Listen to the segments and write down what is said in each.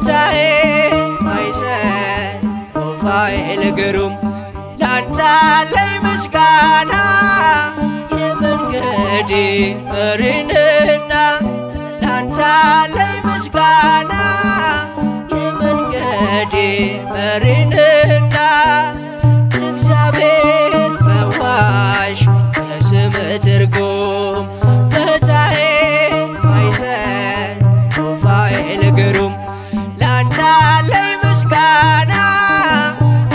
ፈታዬ ማይዘን ሩፋኤል ግሩም ላንተ አለኝ ምስጋና የመንገዴ መሪንና ላንተ አለኝ ምስጋና የመንገዴ መሪንና እግዚአብሔር ፈዋሽ የስም ትርጉም ፈታዬ ማይዘን ሩፋኤል ግሩም ላንተ አለኝ ምስጋና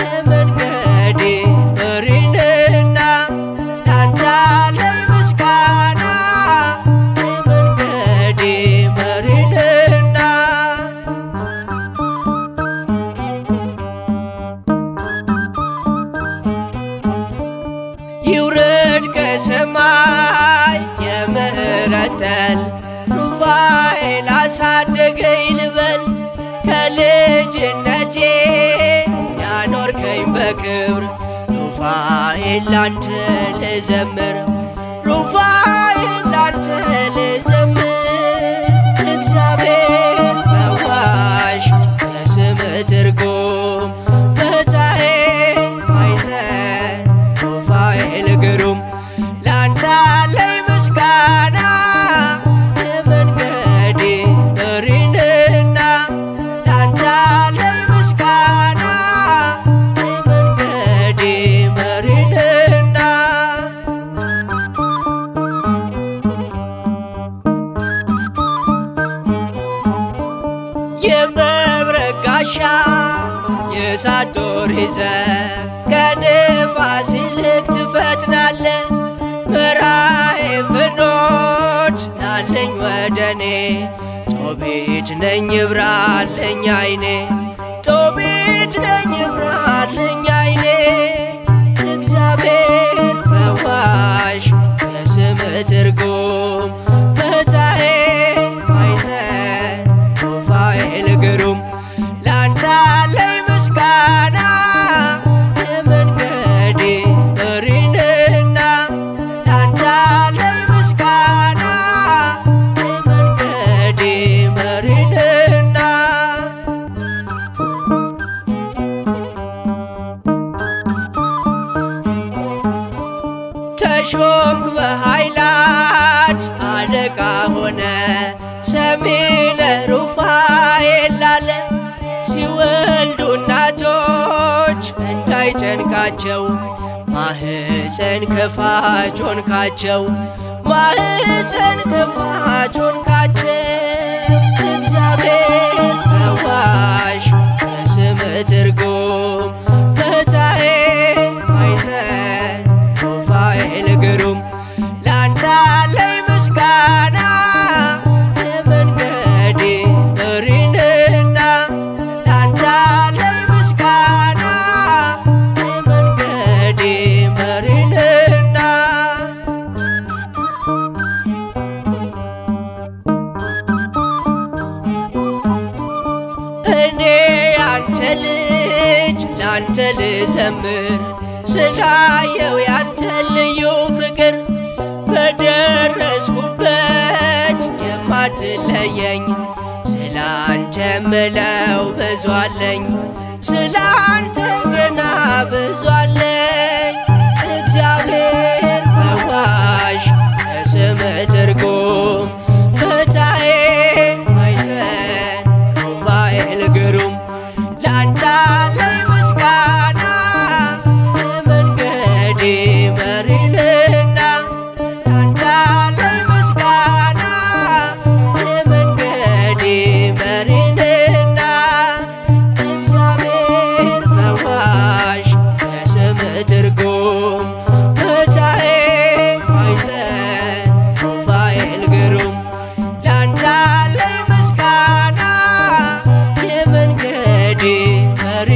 የመንገዴ መሪንና ላንተ አለኝ ምስጋና የመንገዴ መሪንና ይውረድ ከሰማይ የምህረት ጠል ሩፋኤል አሳደገኝ ልበል ከልጅነቴ ያኖርከኝ በክብር ሩፋኤል ላንተ ልዘምር ሩፋኤል ላንተ ልዘምር እግዚአብሔር ፈዋሽ የስም ትርጉም ፈታዬ ማይዘን ሩፋኤል ግሩም ላንተ አለኝ ምስጋና የመንገዴ መሪንና ላንተ አለኝ ምስጋና የመንገዴ መሪንና የመብረቅ ጋሻ የእሳት ጦር ይዘህ ከንፋስ ይልቅ ትፈጥናለህ መራኤ ፍኖት ናለኝ ወደኔ ጦቢት ነኝ ይብራልኝ አይኔ ጦቢት ነኝ ይብራልኝ አይኔ እግዚአብሔር ፈዋሽ የስም ትርጉም ፈታዬ ማይዘን ሩፋኤል ግሩም ላንተ አለኝ ምስጋና የመንገዴ መሪንና ላንተ አለኝ ምስጋና የመንገዴ መሪንና ተሾምክ በኃይላት አለቃ ሆነ ሰሚነ ሩፋኤል ላለ ሲወልዱ እናቶች እንዳይጨንቃቸው ማህፀን ከፋች ሆንካቸው ማህፀን ከፋች ሆንካቸው እግዚአብሔር ፈዋሽ የስም ትርጉም ፈታዬ ማይዘን ሩፋኤል ግሩም ላንተ አለኝ ምስጋና የመንገዴ መሪንና ላንተ አለኝ ምስጋና የመንገዴ መሪንና እኔ ያንተ ልጅ ላንተ ልዘምር ስላየው ያንተ ልዩ ፍቅር በደረስኩበት የማትለየኝ ስላንተ ምለው ብዙ አለኝ ስላንተ ገና ብዙ አለኝ እግዚአብሔር ፈዋሽ የስም ትርጉም ፈታዬ ማይዘን ሩፋኤል ግሩም ላንተ አለኝ ምስጋና የመንገዴ መሪንና ላንተ አለኝ ምስጋና የመንገዴ መሪንና እግዚአብሔር ፈዋሽ የስም ትርጉም ፈታዬ ማይዘን ሩፋኤል ግሩም ላንተ አለኝ ምስጋና የመንገዴ መሪ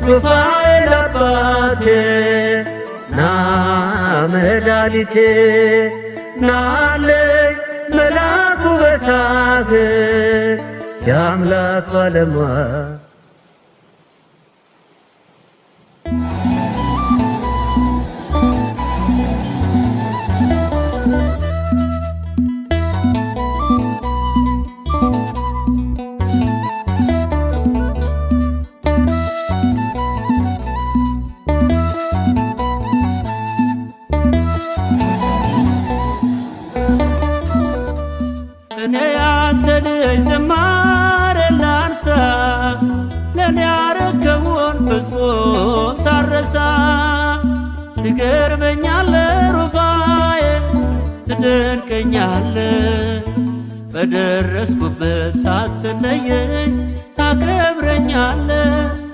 ሩፋኤል አባቴ ና መድኃኒቴ ናለኝ መልአኩ በሳህ የአምላክ ባለሟል እኔ ያንተ ልጅ ዝማሬ ላንሳ ለእኔ ያረከውን ፍጹም ሳረሳ ትገርመኛለ ሩፋኤል ትደንቀኛለ በደረስኩበት ሳትለየኝ ታከብረኛለ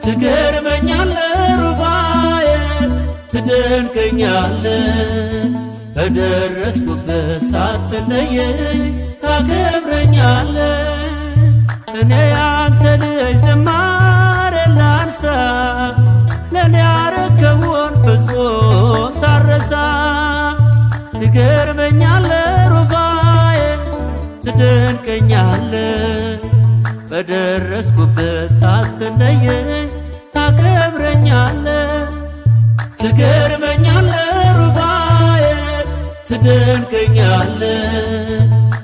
ትገርመኛለ ሩፋኤል ትደንቀኛለ በደረስኩበት ሳትለየኝ ታከብረኛለ እኔ ያንተ ልጅ ዝማሬ ላንሳ ለእኔ ያረከውን ፍጹም ሳረሳ ትገርመኛለ ሩፋኤል ትደንቀኛለ በደረስኩበት ሳትለየኝ ታከብረኛለ ትገርመኛለ ሩፋኤል ትደንቀኛለ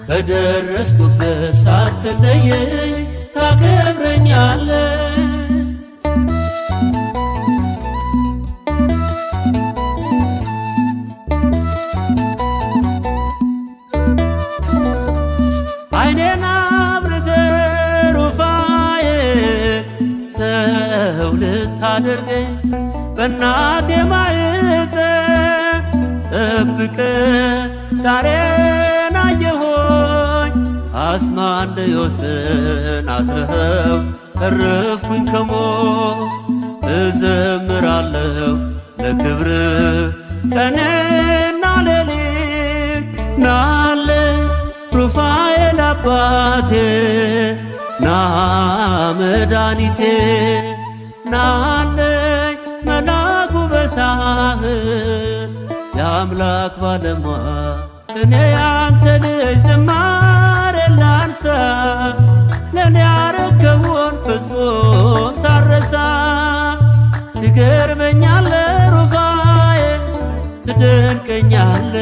በደረስኩበት ሳትለየኝ ታከብረኛለ ዓይኔን አብርተህ ሩፋኤል ሰው ልታደርገኝ በእናቴ ማኅፀን ጠብቀህ ዛሬን አየሆኝ አስማንድዮስን አስረኸው ተረፍኩኝ ከሞት እዘምራለሁ ለክብር ቀንና ሌሊት ናለኝ ሩፋኤል አባቴ ና መድኃኒቴ ናለኝ መልአኩ በሳህ የአምላክ ባለሟል እኔ ያንተ ልጅ ዝማሬ ላንሳ ለእኔ ያረከውን ፍጹም ሳረሳ ትገርመኛለ ሩፋኤል ትደንቀኛለ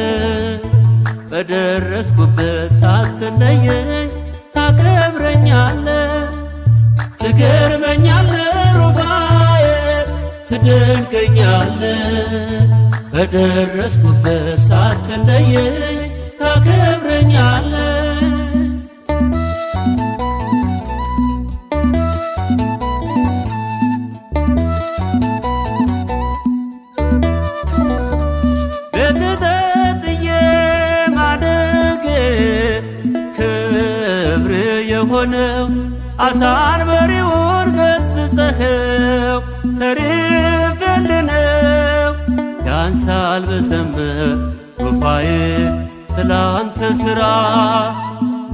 በደረስኩበት ሳትለየኝ ታከብረኛለ ትገርመኛለ ሩፋኤል ትደንቀኛለ በደረስኩበት ሳትለየኝ ታከብረኛለ ቤትተጥዬ ማደጌ ክብር የሆነው አሳንበሪውን ገሥጸኸው ተርፌልነው ያንሳል በዘምር ሩፋኤል ስላንተ ሥራ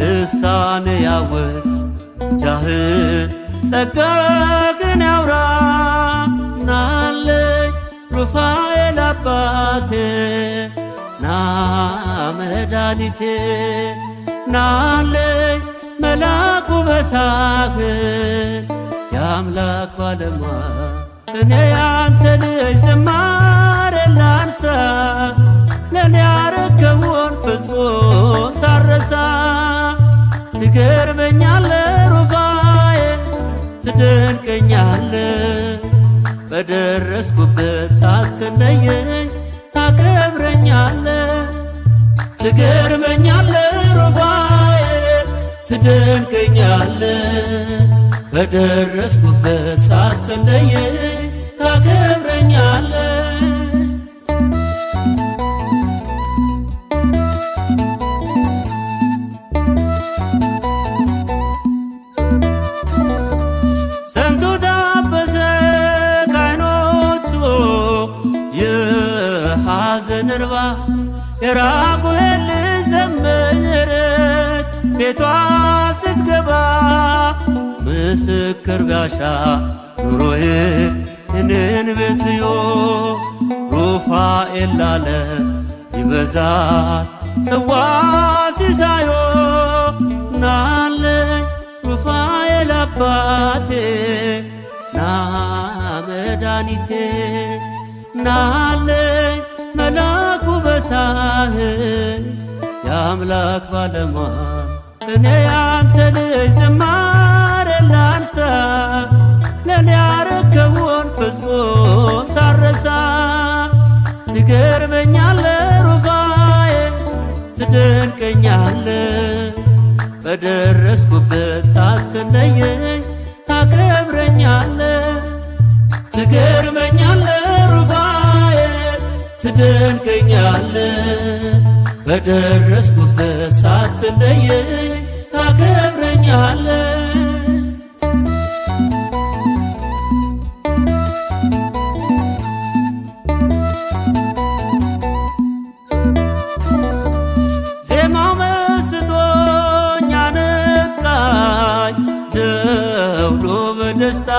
ልሳኔ ያወቅ እጃህን ጸጋህን ያውራ ናለኝ ሩፋኤል አባቴ ና መድኃኒቴ ናለኝ መልአኩ በሳህ የአምላክ ባለሟል እኔ ያንተ ልጅ ዝማሬ ላንሳ ለእኔ ያረከውን ፍጹም ሳረሳ ትገርመኛለ ሩፋኤል ትደንቀኛለ በደረስኩበት ሳትለየኝ ታከብረኛለ ትገርመኛለ ሩፋኤል ትደንቀኛለ በደረስኩበት ሳትለየኝ ታከብረኛለ ስንቱ ታበሰ ከዓይኖቹ የሐዘን እንባ የራቁኤል ልጅ ዘመረች ቤቷ ስትገባ ምስክር ጋሻ ኑሮዬ የኔን ቤትዮ ሩፋኤል ላለ ይበዛል ጽዋ ሲሳዮ ናለኝ ሩፋኤል አባቴ ና መድኃኒቴ ናለኝ መላኩ በሳህል የአምላክ ባለሟል እኔ ያንተ ልጅ ዝማሬ ላንሳ ለኔ ያረከውን ፍጹም ሳረሳ ትገርመኛለ ሩፋኤል ትደንቀኛለ በደረስኩበት ሳትለየኝ ታከብረኛለ ትገርመኛለ ሩፋኤል ትደንቀኛለ በደረስኩበት ሳትለየኝ ታከብረኛለ ዜማው መስጦኝ አነቃኝ ደውሎ በደስታ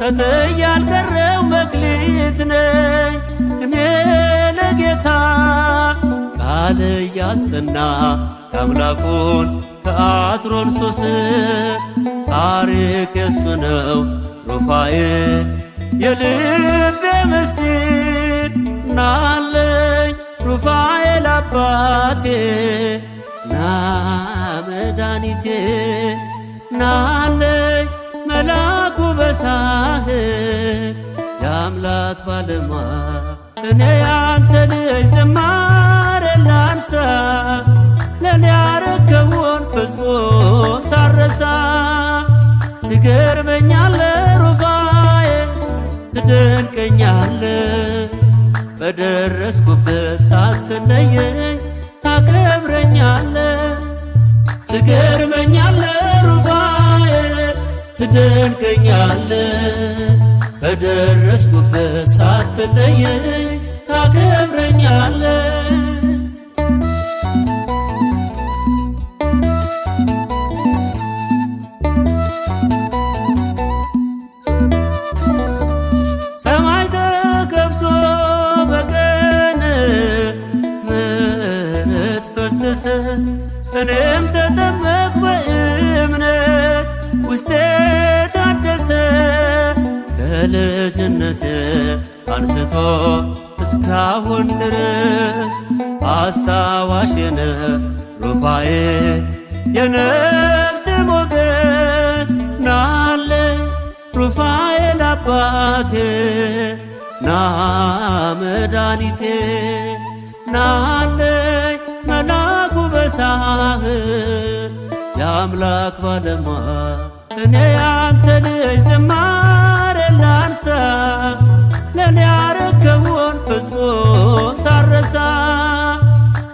ተጥዬ ያልቀረው መክሊት ነኝ እኔ ለጌታ ቃል እያስጠና የአምላኩን ከአትሮንሶስ ታሪክ የሱ ነው ሩፋኤል የልቤ ምስጢር ናለኝ ሩፋኤል አባቴ ና መድኃኒቴ ናለኝ መላኩ በሳህል የአምላክ ባለሟል እኔ ያንተ ልጅ ዝማሬ ላንሳ ለኔ ያረከውን ፍጹም ሳረሳ ትገርመኛለ ሩፋኤል ትደንቀኛለ በደረስኩበት ሳትለየኝ ታከብረኛለ ትገርመኛለ ሩፋኤል ትደንቀኛለ በደረስኩበት ሳትለየኝ ታከብረኛለ ሰማይ ተከፍቶ በቀን ምሕረት ፈሰሰ እኔም ተጠመቅኩ በእምነት ውስጤ ታደሰ ከልጅነቴ አንስቶ እስካሁን ድረስ አስታዋሽነ ሩፋኤል የነፍስ ሞገስ ናለኝ ሩፋኤል አባቴ ና መድኃኒቴ ናለኝ መላኩ በሳህል የአምላክ ባለሟል እኔ ያንተ ልጅ ዝማሬ ላንሳ ለኔ ያረከውን ፍጹም ሳረሳ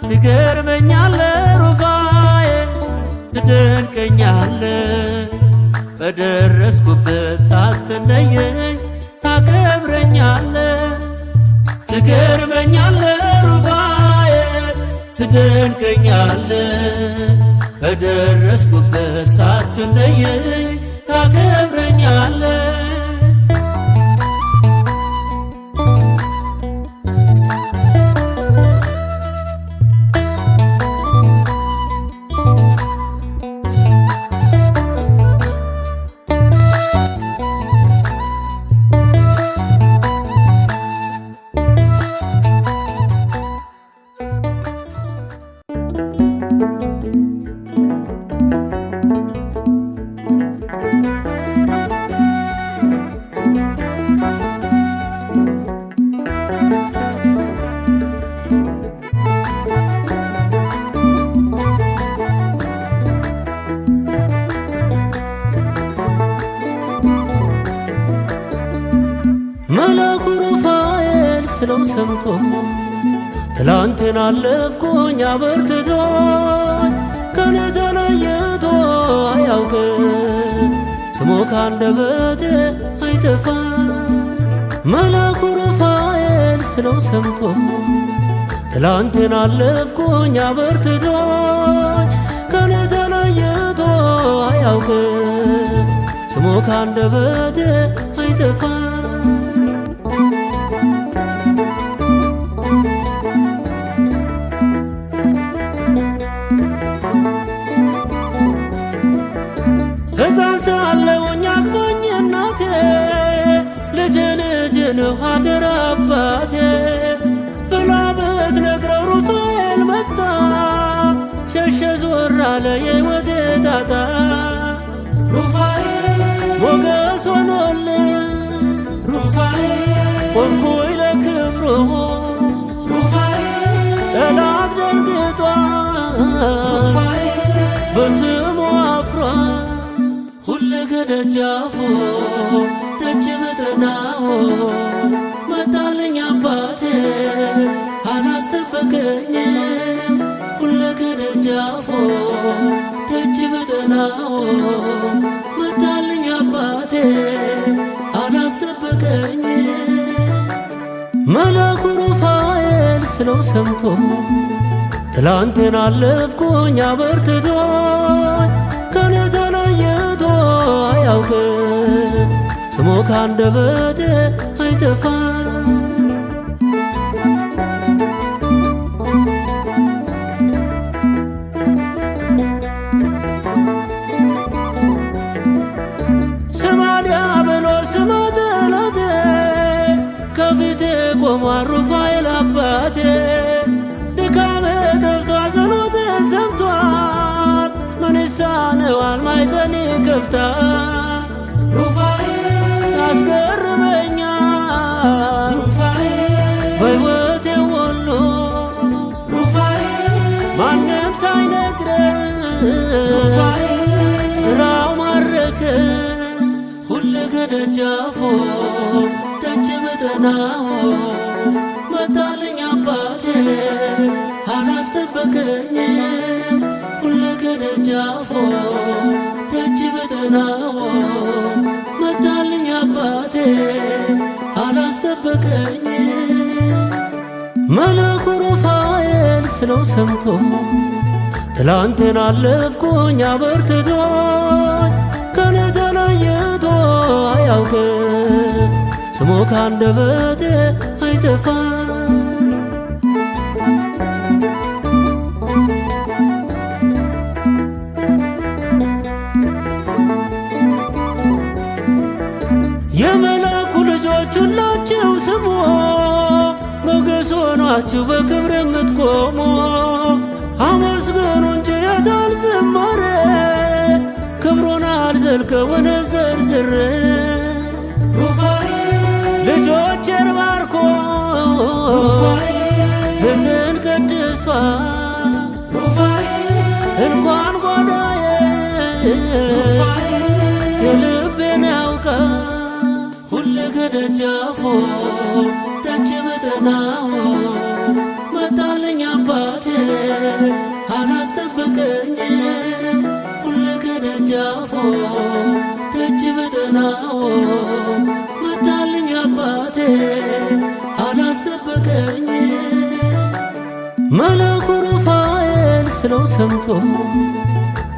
ትገርመኛለ ሩፋኤል ትደንቀኛለ በደረስኩበት ሳትለየኝ ታከብረኛለ ትገርመኛለ ሩፋኤል ትደንቀኛለ በደረስኩበት ሳትለየኝ ታከብረኛለ መላኩ ሩፋኤል ስለው ሰምቶ ትላንትን አለፍኩኝ አበርትቶኝ ከኔ ተለይቶ አያውቅም ስሙ ካንደበቴ አይጠፋም። መላኩ ሩፋኤል ስለው ሰምቶ ትላንትን አለፍኩኝ አበርትቶኝ ከኔ ተለይቶ አያውቅም ስሙ ካንደበቴ አይጠፋም። ልጅ ነው አደራ አባቴ ብላ ብትነግረው ሩፋኤል መጣ። ሸሸ ዞር አለ የሕይወቴ ጣጣ። ሩፋኤል ሞገስ ሆኖልኝ ሩፋኤል ቆምኩኝ ለክብሩ ሩፋኤል ጠላት ደንግጧል ሩፋኤል በስሙ አፍሯል። ሁሌ ከደጃፉ ደጅ ብጠናው መጣልኝ አባቴ አላስጠበቀኝም። ሁሌ ከደጃፉ ደጅ ብጠናው መጣልኝ አባቴ አላስጠበቀኝም። መልአኩ ሩፋኤል ስለው ሰምቶ ትላንትን አለፍኩኝ አበርትቶኝ ከኔ ተለይቶ አያውቅም ስሙ ካንደበቴ አይጠፋም። ስማ ዲያብሎስ ስማ ጠላቴ ከፊቴ ቆሟል ሩፋኤል አባቴ። ድካሜ ጠፍቷል ጸሎቴ ሰምቷል ምን ይሳነዋል ማኅፀኔ ከፍቷል። ሩፋኤል ያስገርመኛል ሩፋኤል በሕይወቴ ሁሉ ሩፋኤል ማንም ሳይነግረኝ ሩፋኤል ሥራው ማረከኝ። ሁሌ ከደጃፉ ደጅ ብጠናው መጣልኝ አባቴ አላስጠበቀኝም። ሁሌ ከደጃፉ ደጅ ብጠናው መጣልኝ አባቴ አላስጠበቀኝም። መልአኩ ሩፋኤል ስለው ሰምቶ ትላንትን አለፍኩኝ አበርትቶኝ ከኔ ተለይቶ አያውቅም ስሙ ካንደበቴ አይጠፋም። የመልአኩ ልጆች ሁላችሁ ስሙ ሞገስ ሆኗችሁ በክብር የምትቆሙ አመስግኑ እንጂ የታል ዝማሬ ክብሩን አልዘልቀውን ዘርዝሬ ሩፋኤል ልጆቼን ባርኮ ቤትን ቀድሷል ሩፋኤል እንኳን ጓዳዬ የልቤን ያውቃል። ሁሌ ከደጃፉ ደጅ ብጠናው መጣልኝ አባቴ አላስጠበቀኝም። ሁሌ ከደጃፉ ደጅ ብጠናው መጣልኝ አባቴ አላስጠበቀኝም። መልአኩ ሩፋኤል ስለው ሰምቶ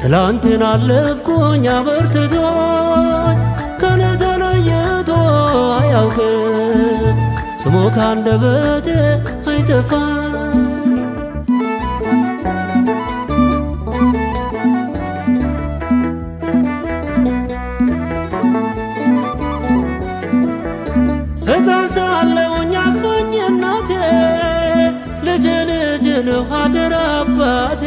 ትላንትን አለፍኩኝ አበርትቶኝ ከኔ ተለይቶ አያውቅም ስሙ ካንደበቴ አይጠፋም። ሕፃን ሳለሁኝ አቅፎኝ እናቴ ልጅ ነው አደራ አባቴ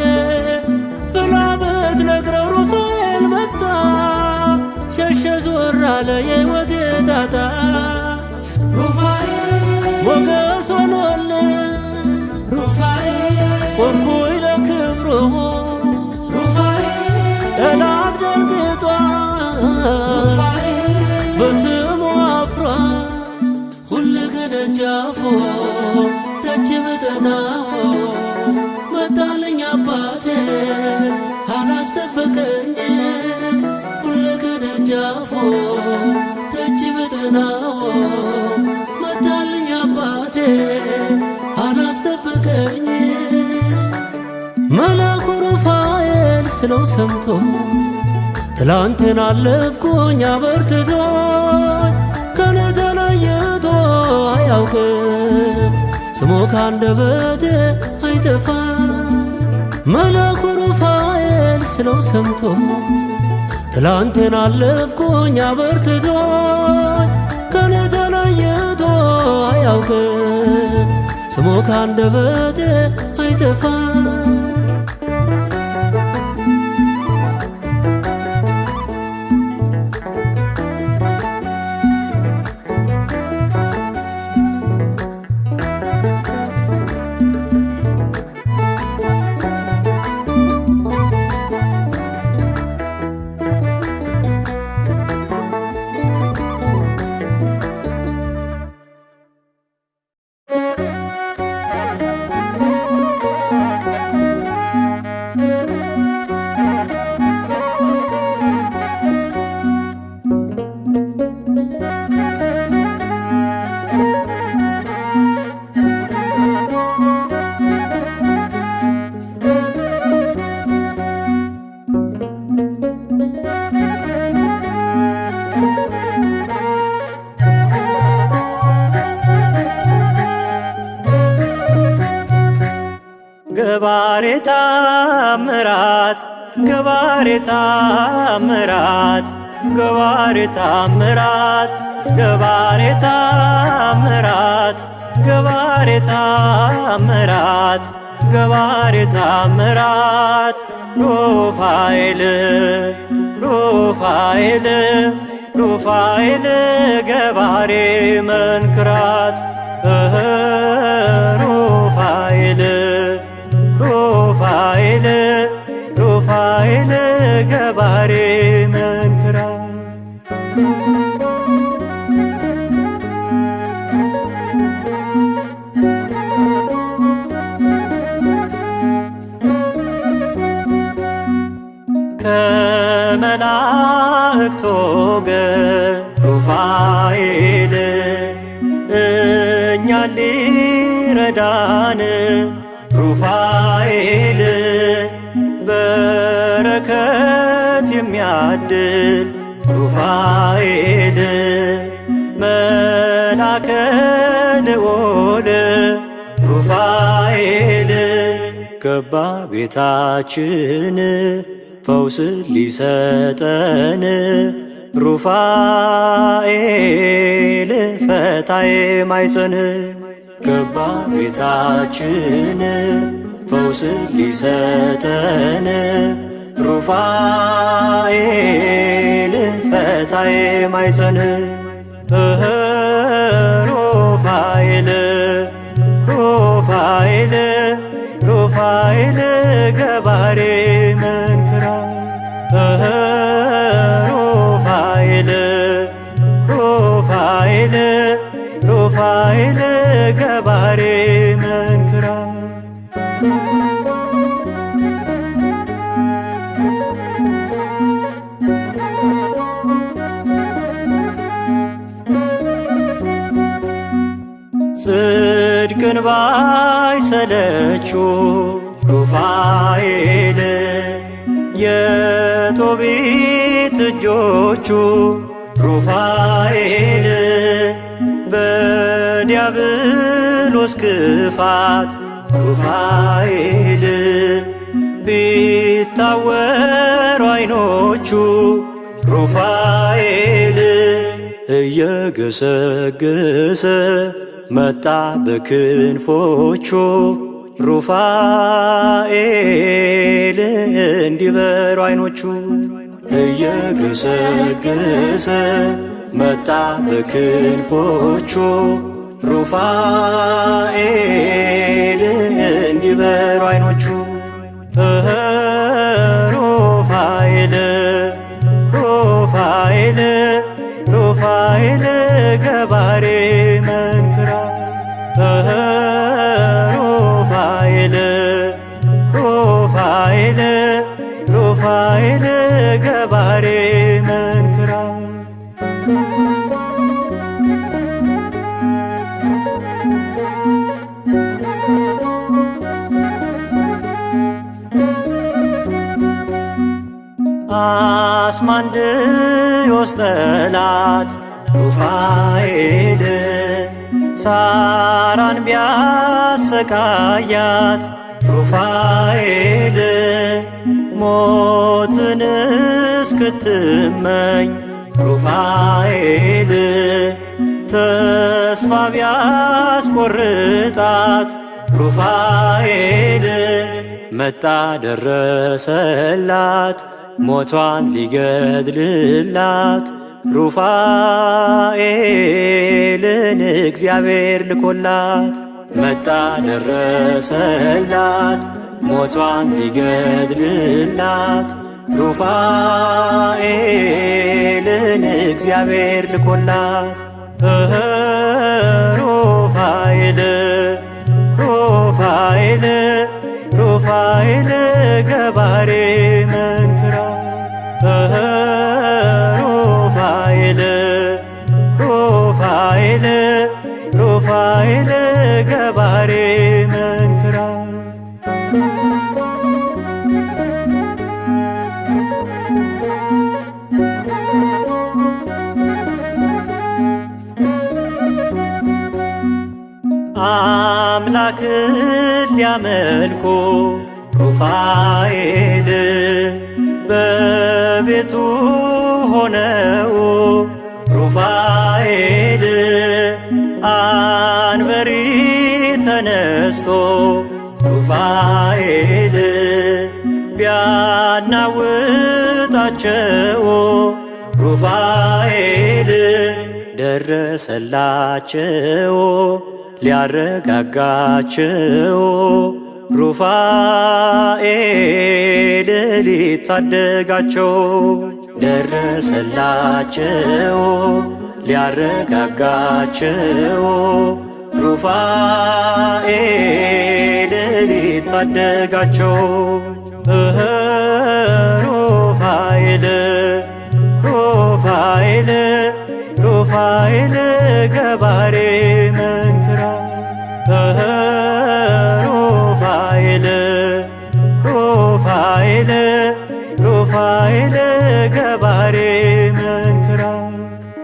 ብላ ብትነግረው ሩፋኤል መጣ። ሸሸ ዞር አለ የሕይወቴ ጣጣ። ሩፋኤል ሞገስ ሆኖልኝ ሩፋኤል ቆምኩኝ ለክብሩ ሩፋኤል ጠላት ደንግጧል ሩፋኤል በስሙ አፍሯል። ሁሌ ከደጃፉ ደጅ ብጠናው መጣልኝ አባቴ አላስጠበቀኝም። ሁሌ ከደጃፉ ደጅ ብጠናው መጣልኝ አባቴ አላስጠበቀኝም። መልአኩ ሩፋኤል ስለው ሰምቶ ትላንትን አለፍኩኝ አበርትቶኝ ከኔ ተለይቶ አያውቅም ስሙ ካንደበቴ አይጠፋም። መልአኩ ሩፋኤል ስለው ሰምቶ ትላንትን አለፍኩኝ አበርትቶኝ ከኔ ተለይቶ አያውቅ ስሙ ካንደበቴ አይጠፋም። ገባሬ ታምራት ገባሬ ታምራት ገባሬ ታምራት ገባሬ ታምራት ገባሬ ታምራት ገባሬ ታምራት ሩፋኤል ሩፋኤል ሩፋኤል ገባሬ መንክራት ሩፋኤል ሩፋኤል ሩፋኤል ገባሬ መንክራት ከመላእክት ወገን ሩፋኤል እኛን ሊረዳን ሩፋኤል በረከት የሚያድል ሩፋኤል መላከ ልዑል ሩፋኤል ገባ ቤታችን ፈውስ ሊሰጠን ሩፋኤል ፈታዬ ማይፀን ገባ ቤታችን ፈውስ ሊሰጠን ሩፋኤል ፈታዬ ማይፀን ሩፋኤል ሩፋኤል ሩፋኤል ገባሬ መንክራት ሩፋኤል ሩፋኤል ሩፋኤል ገባሬ መንክራት ጽድቅን ባይሰለቹ ሩፋኤል የጦቢት እጆቹ ሩፋኤል በዲያብሎስ ክፋት ሩፋኤል ቢታወሩ አይኖቹ ሩፋኤል እየገሰገሰ መጣ በክንፎቹ ሩፋኤል እንዲበሩ አይኖቹ እየገሰገሰ መጣ በክንፎቹ ሩፋኤል እንዲበሩ አይኖቹ ሩፋኤል ሩፋኤል ሩፋኤል ገባሬ መንክራት ሩፋኤል ሩፋኤል ሩፋኤል ገባሬ መንክራት አስማንድዮስ ጠላት ሩፋኤል ሳራን ቢያሰቃያት ሩፋኤል ሞትን እስክትመኝ ሩፋኤል ተስፋ ቢያስቆርጣት ሩፋኤል መጣ ደረሰላት ሞቷን ሊገድልላት ሩፋኤልን እግዚአብሔር ልኮላት መጣ ደረሰላት ሞቷን ሊገድልላት ሩፋኤልን እግዚአብሔር ልኮላት ሩፋኤል ሩፋኤል ሩፋኤል ገባሬ መንክራት ሩፋኤል ሩፋኤል ሩፋኤል ገባሬ መንክራት አምላክን ሊያመልኩ ሩፋኤል በቤቱ ሆነው ሩፋኤል አንበሪ ተነስቶ ሩፋኤል ቢያናውጣቸው ሩፋኤል ደረሰላቸው ሊያረጋጋቸው ሩፋኤል ሊታደጋቸው ደረሰላቸው ሊያረጋጋቸው ሩፋኤል ሊታደጋቸው ሩፋኤል ሩፋኤል ሩፋኤል ገባሬ መንክራት ሩፋኤል ሩፋኤል ሩፋኤል ገባሬ መንክራት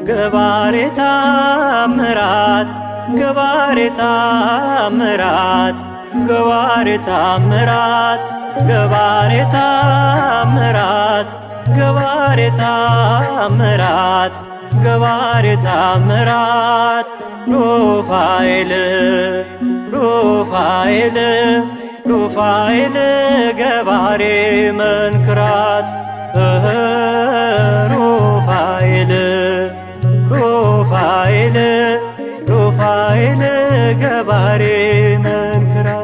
ገባሬ ታምራት ገባሬ ታምራት ገባሬ ታምራት ገባሬ ታምራት ገባሬ ታምራት ገባሬ ታምራት ሩፋኤል ሩፋኤል ሩፋኤል ገባሬ መንክራት ሩፋኤል ሩፋኤል ሩፋኤል ገባሬ መንክራት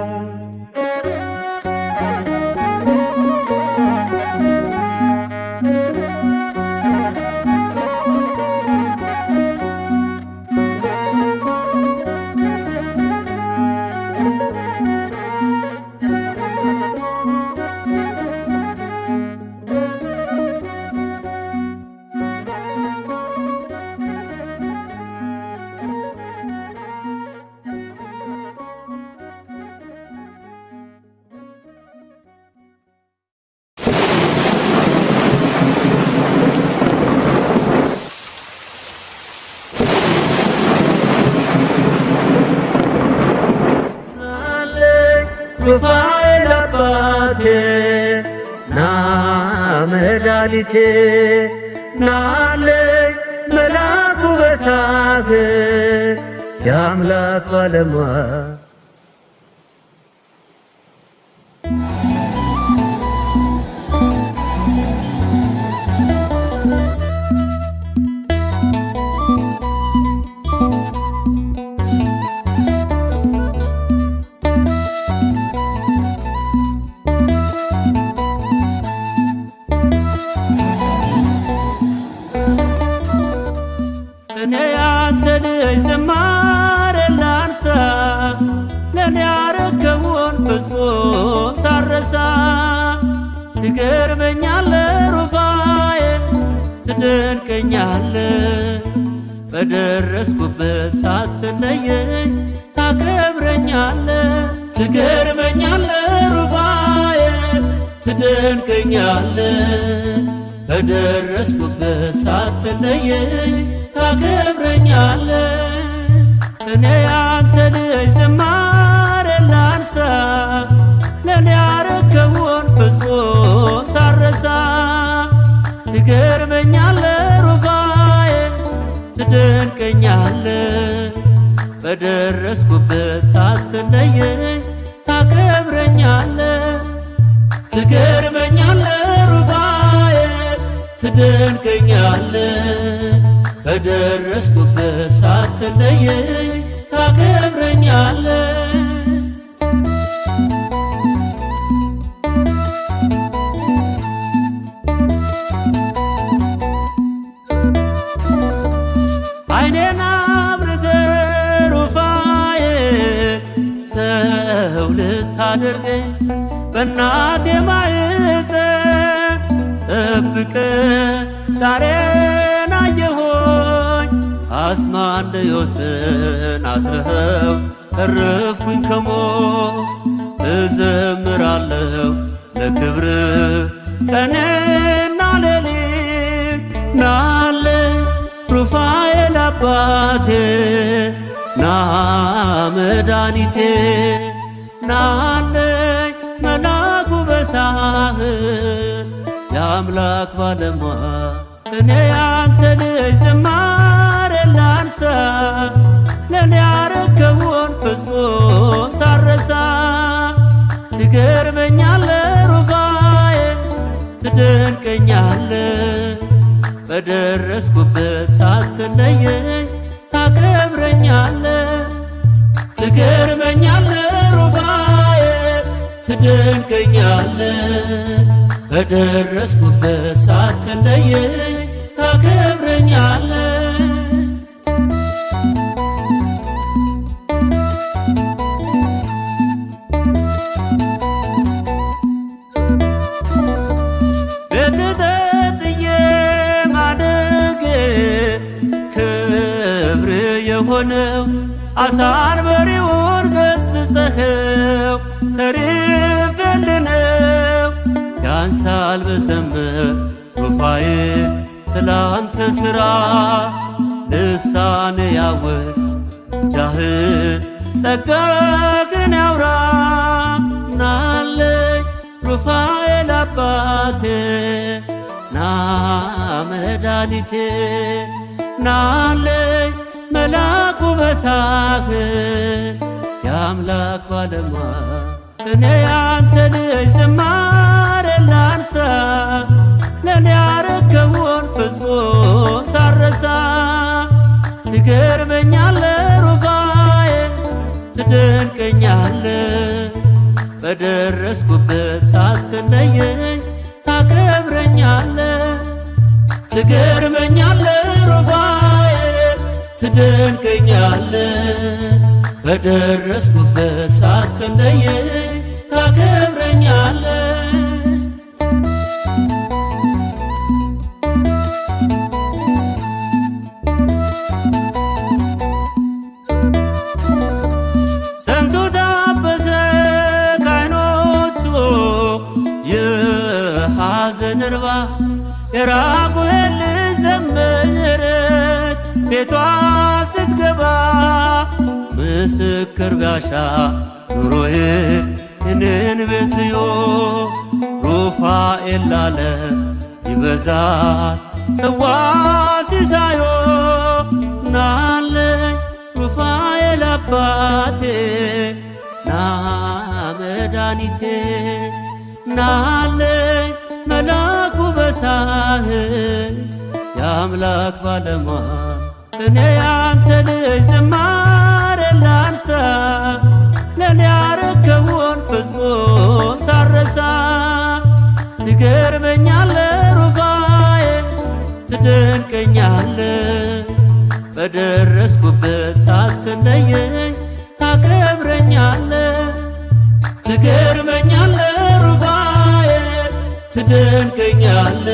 ሩፋኤል አባቴ ና መድኃኒቴ ናለኝ መላኩ በሳህ የአምላክ ባለሟል እኔ ያንተ ልጅ ዝማሬ ላንሳ ለእኔ ያረከውን ፍጹም ሳረሳ ትገርመኛለ ሩፋኤል ትደንቀኛለ በደረስኩበት ሳትለየኝ ታከብረኛለ ትገርመኛለ ሩፋኤል ትደንቀኛለ በደረስኩበት ሳትለየኝ ታከብረኛለ እኔ ያንተ ልጅ ዝማሬ ላንሳ ለእኔ ያረከውን ፍጹም ሳረሳ ትገርመኛለ ሩፋኤል ትደንቀኛለ በደረስኩበት ሳትለየኝ ታከብረኛለ። ትገርመኛለ ሩፋኤል ትደንቀኛለ። በደረስኩበት ሳትለየኝ ታከብረኛለ። አይኔን አብርተህ ሩፋኤል ሰው ልታደርገኝ በእናቴ ማኅፀን ጠብቀህ ዛሬን አየሆኝ። አስማንድዮስን አስረኸው ተረፍኩኝ ከሞት። እዘምራለሁ ለክብርህ ቀንና ሌሊት። ናለኝ ሩፋኤል አባቴ ና መድኃኒቴ። ናለኝ መላኩ በሳህል የአምላክ ባለሟል እኔ ያንተ ልጅ ዝማሬ ላንሳ። ለእኔ ያረከውን ፍጹም ሳረሳ። ትገርመኛለ ሩፋኤል ትደንቀኛለ። በደረስኩበት ሳትለየኝ ታከብረኛለ። ትገርመኛለ ሩፋኤል ትደንቀኛለ። በደረስኩበት ሳትለየኝ ታከብረኛለ። በትጠጥዬ ማደግ ክብር የሆነው አሳን በሬውን ገሥጸኸው ተርፌልነው። ያንሳል ብዘምር ሩፋኤል ስላንተ ሥራ። ልሳኔ ያወቅ ምልጃህን ጸጋህን ያውራ። ናለኝ ሩፋኤል አባቴ ና መድኃኒቴ። ናለኝ መላኩ በሳህል የአምላክ ባለሟል እኔ ያንተ ልጅ ዝማሬ ላንሳ። ለእኔ ያረከውን ፍጹም ሳረሳ። ትገርመኛለ ሩፋኤል ትደንቀኛለ። በደረስኩበት ሳትለየኝ ታከብረኛለ። ትገርመኛለ ሩፋኤል ትደንቀኛለ። በደረስኩበት ሳትለየኝ ታከብረኛለ። ስንቱ ታበሰ ከዓይኖቹ የሐዘን እንባ። የራጉኤል ልጅ ዘመረች ቤቷ ስትገባ። ምስክር ቢያሻ ኑሮዬ ይህንን ቤትዮ። ሩፋኤል ላለ ይበዛል ጽዋ ሲሳዮ። ናለኝ ሩፋኤል አባቴ ና መድኃኒቴ። ናለኝ መላኩ በሳህል የአምላክ ባለሟል እኔ ያንተ ልጅ ዝማሬ ላንሳ። ለእኔ ያረከውን ፍጹም ሳረሳ። ትገርመኛለ ሩፋኤል ትደንቀኛለ። በደረስኩበት ሳትለየኝ ታከብረኛለ። ትገርመኛለ ሩፋኤል ትደንቀኛለ።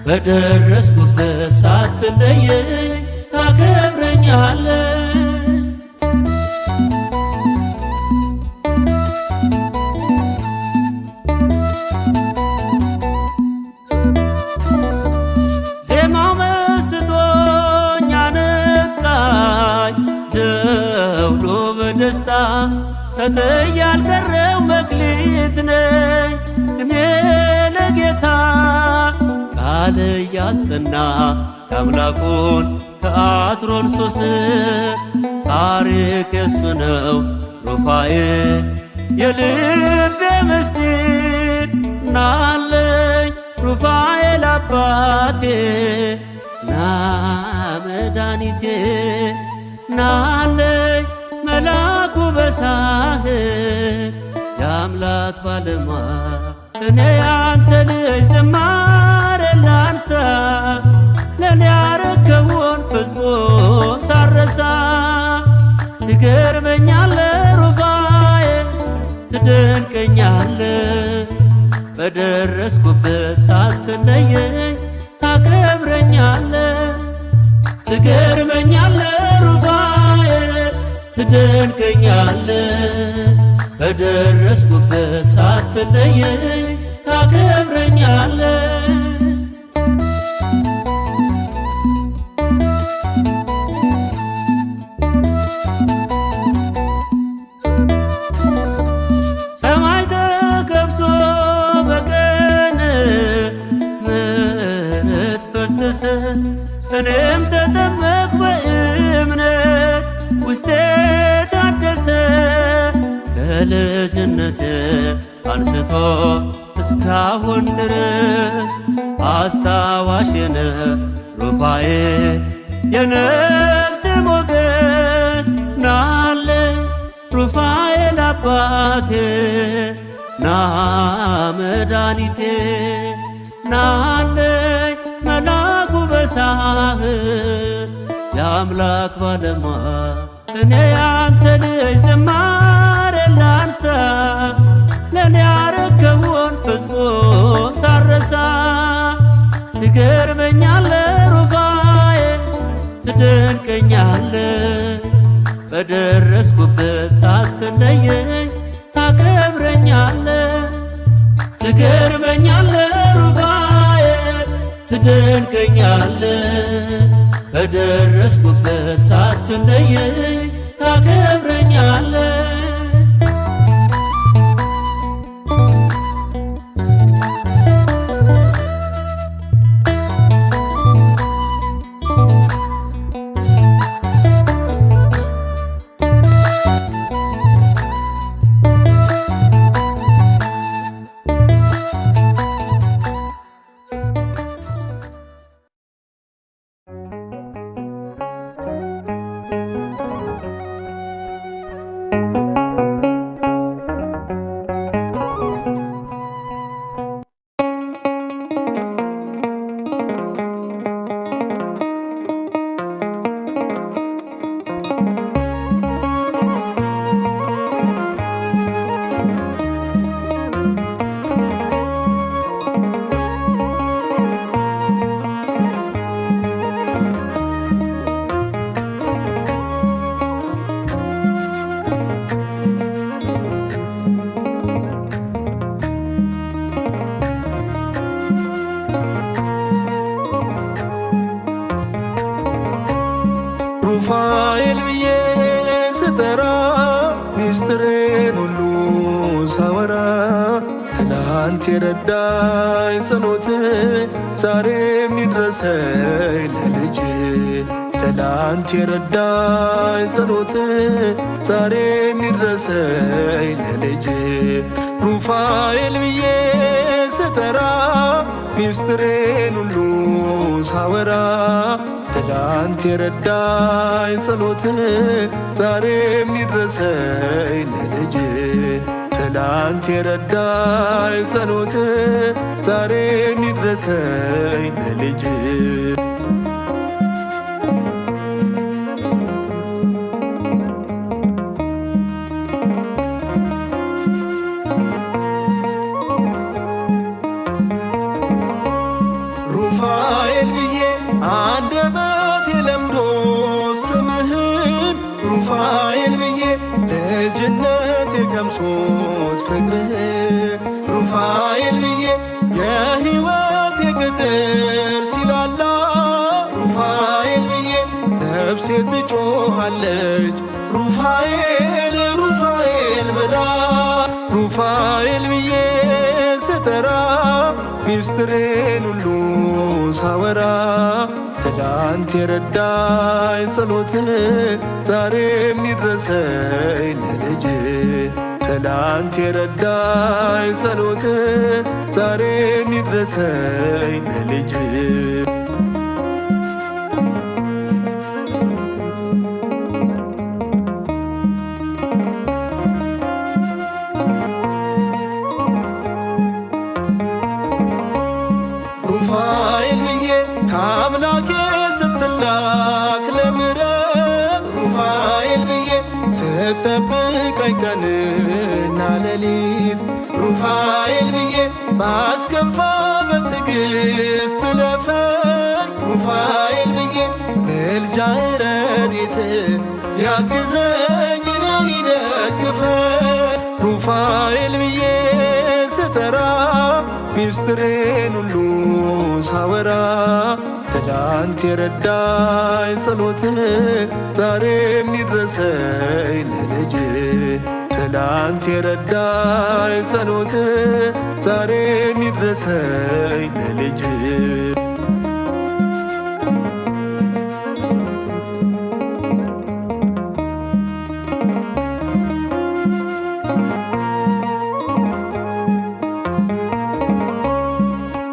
በደረስኩበት ሳትለየኝ ታከብረኛለ። ዜማው መስጦኝ አነቃኝ ደውሎ በደስታ። ተተይ ያልቀረው መክሊት ነኝ እኔ ለጌታ። ቃል እያስጠና የአምላኩን ከአትሮንሶስ ታሪክ የሱ ነው ሩፋኤል የልቤ ምስጢር ናለኝ ሩፋኤል አባቴ ና መድኃኒቴ ናለኝ መላኩ በሳህል የአምላክ ባለሟል እኔ ያንተ ልጅ ዝማሬ ላንሳ ለኔ ያረከውን ፍጹም ሳረሳ ትገርመኛለ ሩፋኤል ትደንቀኛለ በደረስኩበት ሳትለየኝ ታከብረኛለ ትገርመኛለ ሩፋኤል ትደንቀኛለ በደረስኩበት ሳትለየኝ ታከብረኛለ ሰማይ ተከፍቶ በቀን ምሕረት ፈሰሰ እኔም ተጠመቅኩ በእምነት ውስጤ ታደሰ ከልጅነቴ አንስቶ እስካሁን ድረስ አስታዋሽነ ሩፋኤል የነፍስ ሞገስ ናለኝ ሩፋኤል አባቴ ና መድኃኒቴ ናለኝ መላኩ በሳህል የአምላክ ባለሟል እኔ ያንተ ልጅ ዝማሬ ላንሳ ለኔ ያረከውን ፍጹም ሳረሳ ትገርመኛለ ሩፋኤል ትደንቀኛለ በደረስኩበት ሳትለየኝ ታከብረኛለ ትገርመኛለ ሩፋኤል ትደንቀኛለ በደረስኩበት ሳትለየኝ ታከብረኛለ ሩፋኤል ብዬ ስጠራ ሚስጥሬን ሁሉ ሳወራ ትናንት የረዳኝ ጸሎት ዛሬም ይድረሰኝ ለልጅ ትናንት የረዳኝ ጸሎት ዛሬም ይድረሰኝ ለልጅ ሩፋኤል ብዬ ስጠራ ሚስጥሬን ሁሉ ሳወራ ትላንት የረዳኝ ጸሎት ዛሬም ይድረሰኝ ለልጅ ትላንት የረዳኝ ጸሎት ዛሬም ይድረሰኝ ለልጅ ሩፋኤል ብዬ አንደበቴ ለምዶ ስምህን ሩፋኤል ብዬ ልጅነቴ ቀምሶት ፍቅርህን ሩፋኤል ብዬ የሕይወቴ ቅጥር ሲላላ ሩፋኤል ብዬ ነፍሴ ትጮኻለች ሩፋኤል ሩፋኤል ብላ ሩፋኤል ብዬ ስጠራ ሚስጥሬን ሁሉ ሳወራ ትላንት የረዳኝ ጸሎት ዛሬም ይድረሰኝ ለልጅ ትላንት የረዳኝ ጸሎት ዛሬም ይድረሰኝ ለልጅ ሩፋኤል ብዬ ከአምላኬ ስትላክ ለምሕረት ሩፋኤል ብዬ ስትጠብቀኝ ቀንና ሌሊት ሩፋኤል ብዬ ባስከፋ በትዕግሥት ለፈኝ ሩፋኤል ብዬ ምልጃህ ረድኤት ያግዘኝ እኔን ይደግፈኝ ሩፋኤል ብዬ ስጠራ ሚስጥሬን ሁሉ ሳወራ ትላንት የረዳኝ ጸሎት ዛሬም ይድረሰኝ ለልጅ ትላንት የረዳኝ ጸሎት ዛሬም ይድረሰኝ ለልጅ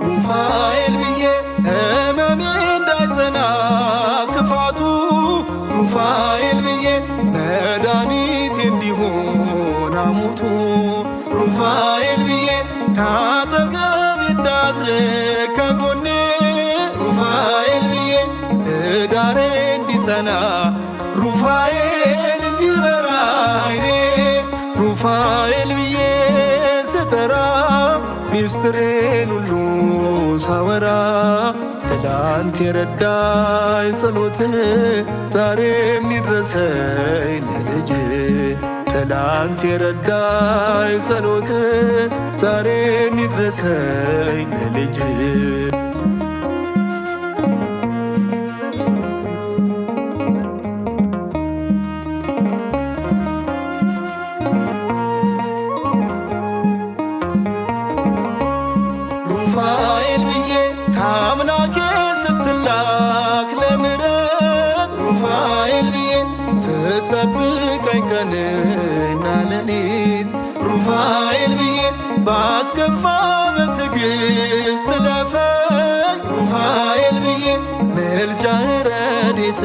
ሩፋኤል ብዬ ሕመሜ እንዳይጸና ክፋቱ ሩፋኤል ብዬ መድኃኒቴ እንዲሆን ሐሞቱ ሩፋኤል ብዬ ካጠገቤ እንዳትርቅ ከጎኔ ሩፋኤል ብዬ ትዳሬ እንዲጸና ሩፋኤል እንዲበራ ዓይኔ ሩፋኤል ብዬ ስጠራ ሚስጥሬን ሁሉ ሳወራ ትላንት የረዳኝ ጸሎት ዛሬም ይድረሰኝ ለልጅ ትላንት የረዳኝ ጸሎት ዛሬም ይድረሰኝ ለልጅ ሩፋኤል ብዬ ከአምላኬ ስትላክ ለምሕረት ሩፋኤል ብዬ ስትጠብቀኝ ቀንና ሌሊት ሩፋኤል ብዬ ባስከፋ በትዕግሥት ለፈኝ ሩፋኤል ብዬ ምልጃህ ረድኤት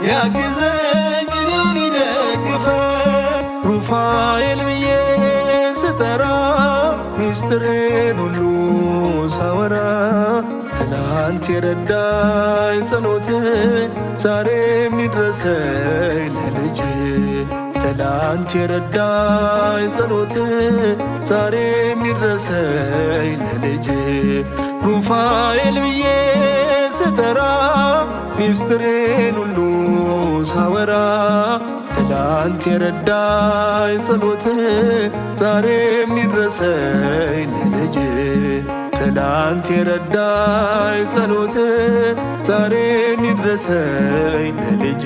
ያግዘኝ እኔን ይደግፈኝ ሩፋኤል ብዬ ስጠራ ሚስጥሬን ሁሉ ሳወራ ትላንት የረዳኝ ጸሎት ዛሬም ይድረሰኝ ለልጅ ትላንት የረዳኝ ጸሎት ዛሬም ይድረሰኝ ለልጅ ሩፋኤል ብዬ ስጠራ ሚስጥሬን ሁሉ ሳወራ ትላንት የረዳኝ ጸሎት ዛሬም ይድረሰኝ ለልጅ ትላንት የረዳኝ ጸሎት ዛሬም ይድረሰኝ ለልጅ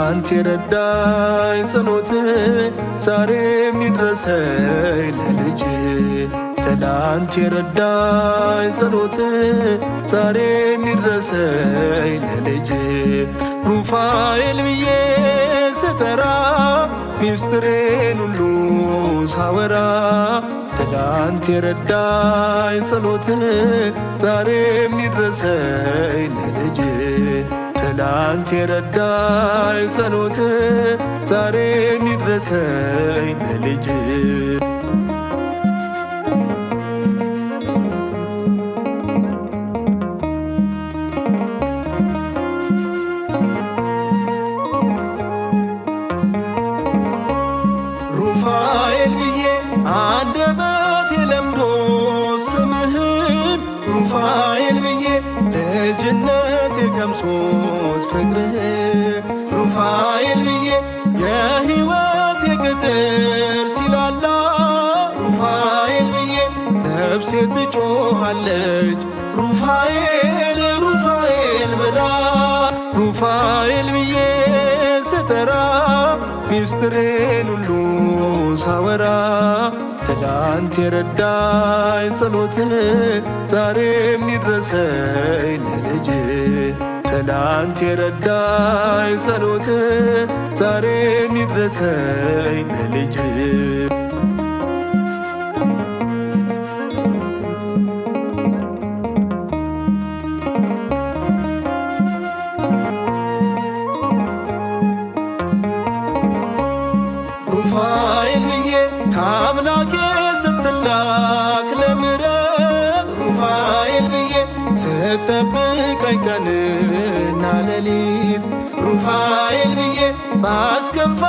ትላንት የረዳኝ ጸሎት ዛሬም ይድረሰኝ ለልጅ ትላንት የረዳኝ ጸሎት ዛሬም ይድረሰኝ ለልጅ ሩፋኤል ብዬ ስጠራ ሚስጥሬን ሁሉ ሳወራ ትላንት የረዳኝ ጸሎት ዛሬም ይድረሰኝ ለልጅ ትላንት የረዳኝ ጸሎት ዛሬም ይድረሰኝ ለልጅ ሩፋኤል ብዬ አንደበቴ ለምዶ ስምህን ሩፋኤል ብዬ ልጅነቴ ቀምሶት ፍቅርህን ሩፋኤል ብዬ የሕይወቴ ቅጥር ሲላላ ሩፋኤል ብዬ ነፍሴ ትጮኻለች ሩፋኤል ሩፋኤል ብላ ሩፋኤል ብዬ ስጠራ ሚስጥሬን ሁሉ ሳወራ ትላንት የረዳኝ ጸሎት ዛሬም ይድረሰኝ ለልጅ ትላንት የረዳኝ ጸሎት ዛሬም ይድረሰኝ ለልጅ ሩፋኤል ብዬ ከአምላኬ ስትላክ ለምሕረት ሩፋኤል ብዬ ስትጠብቀኝ ቀንና ሌሊት ሩፋኤል ብዬ ባስከፋ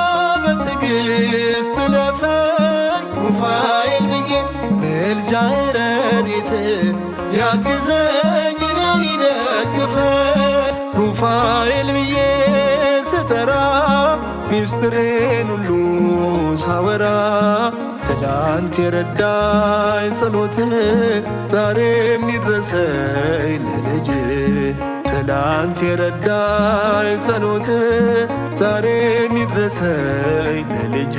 በትዕግሥት ለፈኝ ሩፋኤል ብዬ ምልጃህ ረድኤት ያግዘኝ እኔን ይደግፈኝ ሩፋኤል ብዬ ስጠራ ሚስጥሬን ሁሉ ሳወራ ትላንት የረዳኝ ጸሎት ዛሬም ይድረሰኝ ለልጅ ትላንት የረዳኝ ጸሎት ዛሬም ይድረሰኝ ለልጅ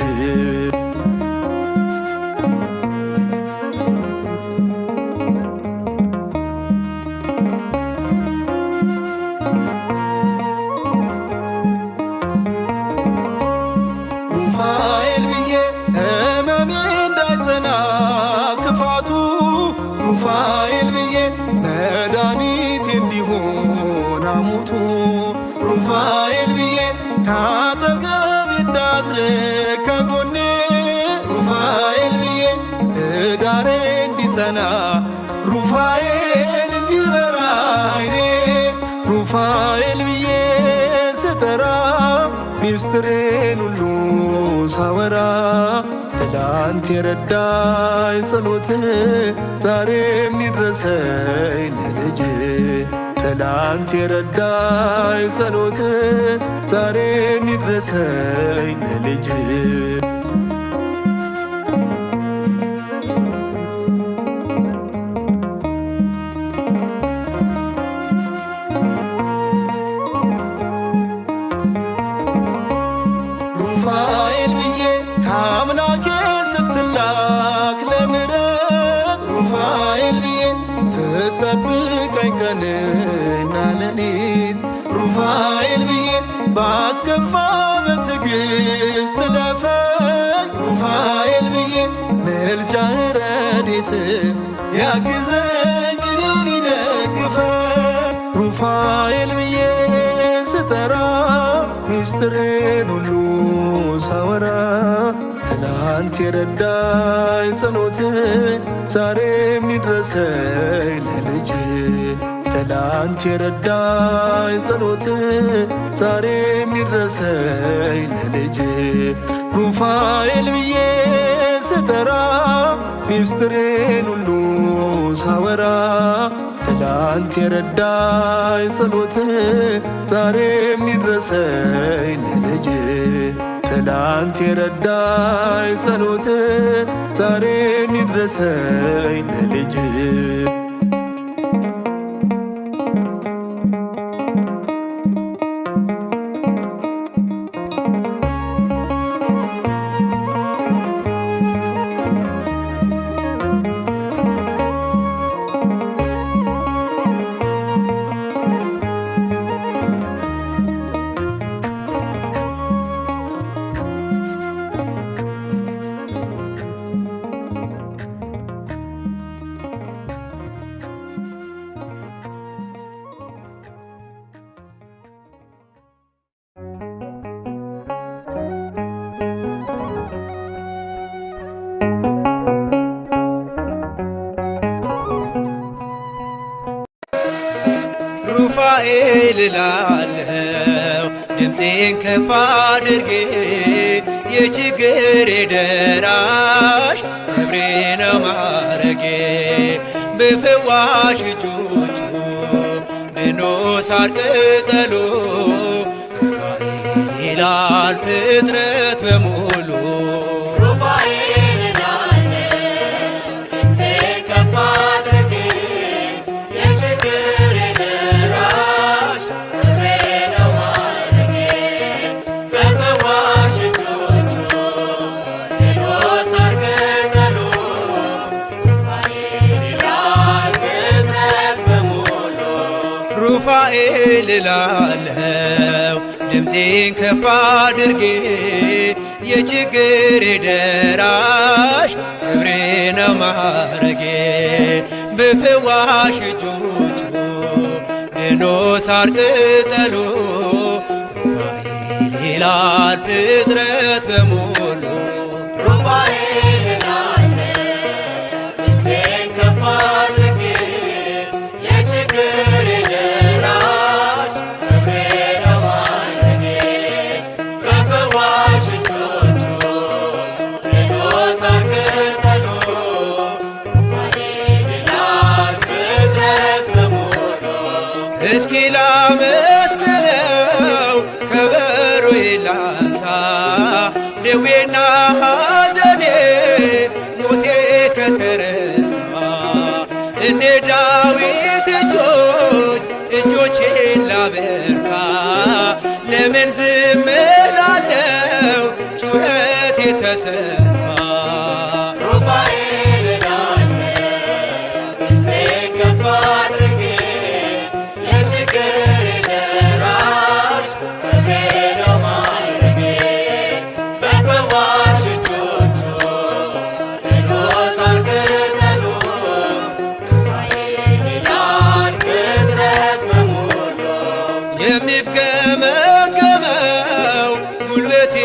ሩፋኤል ብዬ ሕመሜ እንዳይጸና ክፋቱ ሩፋኤል ብዬ መድኃኒቴ እንዲሆን ሐሞቱ ሩፋኤል ብዬ ካጠገቤ እንዳትርቅ ከጎኔ ሩፋኤል ብዬ ትዳሬ እንዲጸና ሩፋኤል እንዲበራ ዓይኔ ሩፋኤል ብዬ ስጠራ ሚስጥሬን ሁሉ ሳወራ ትላንት የረዳኝ ጸሎት ዛሬም ይድረሰኝ ለልጅ ትላንት የረዳኝ ጸሎት ዛሬም ይድረሰኝ ለልጅ ሩፋኤል ብዬ ከአምላኬ ስትላክ ለምሕረት ሩፋኤል ብዬ ስትጠብቀኝ ቀንና ሌሊት ሩፋኤል ብዬ ባስከፋ በትዕግሥት ለፈኝ ሩፋኤል ብዬ ምልጃህ ረድኤት ያግዘኝ እኔን ይደግፈኝ ሩፋኤል ብዬ ስጠራ ሚስጥሬን ሁሉ ሳወራ ትላንት የረዳኝ ጸሎት ዛሬም ይድረሰኝ ለልጅ ትላንት የረዳኝ ጸሎት ዛሬም ይድረሰኝ ለልጅ ሩፋኤል ብዬ ስጠራ ሚስጥሬን ሁሉ ሳወራ ትላንት የረዳኝ ጸሎት ዛሬም ይድረሰኝ ለልጅ ትላንት የረዳኝ ጸሎት ዛሬም ይድረሰኝ ለልጅ ሩፋኤል እላለሁ ድምፄን ከፍ አድርጌ የችግሬ ደራሽ ክብሬ ነው ማረጌ በፈዋሽ እጆቹ ድኖ ሳር ቅጠሉ ይላል ፍጥረት በሙሉ ሩፋኤል እላለሁ ድምፄን ከፍ አድርጌ የችግሬ ደራሽ ክብሬ ነው ማረጌ በፈዋሽ እጆቹ ድኖ ሳር ቅጠሉ ሩፋኤል ይላል ፍጥረት በሙሉ ሩፋኤል እላለሁ ድምፄን ከፍ አድርጌ የችግሬ ደራሽ ክብሬ ነው ማረጌ በፈዋሽ እጆቹ ድኖ ሳር ቅጠሉ ሩፋኤል ይላል ፍጥረት በሙሉ ሩፋኤል እላለሁ ድምፄን ከፍ አድርጌ የችግሬ ደራሽ ክብሬ ነው ማረጌ በፈዋሽ እጆቹ ድኖ ሳር ቅጠሉ ሩፋኤል ይላል ፍጥረት በሙሉ እስኪ ላመስግነው ከበሮዬ ላንሳ ደዌና ሐዘኔ ሞቴ ከተረሳ እንደ ዳዊት እጆቼን ላበርታ ለምን ዝም እላለሁ ጩኸቴ ተሰማ ሩፋኤል እላለሁ ድምፄን ከፍ አድርጌ የችግሬ ደራሽ ክብሬ ነው ማረጌ በፈዋሽ እጆቹ ድኖ ሳር ቅጠሉ ሩፋኤል ይላል ፍጥረት በሙሉ የሚፍገመገመው ጉልበቴ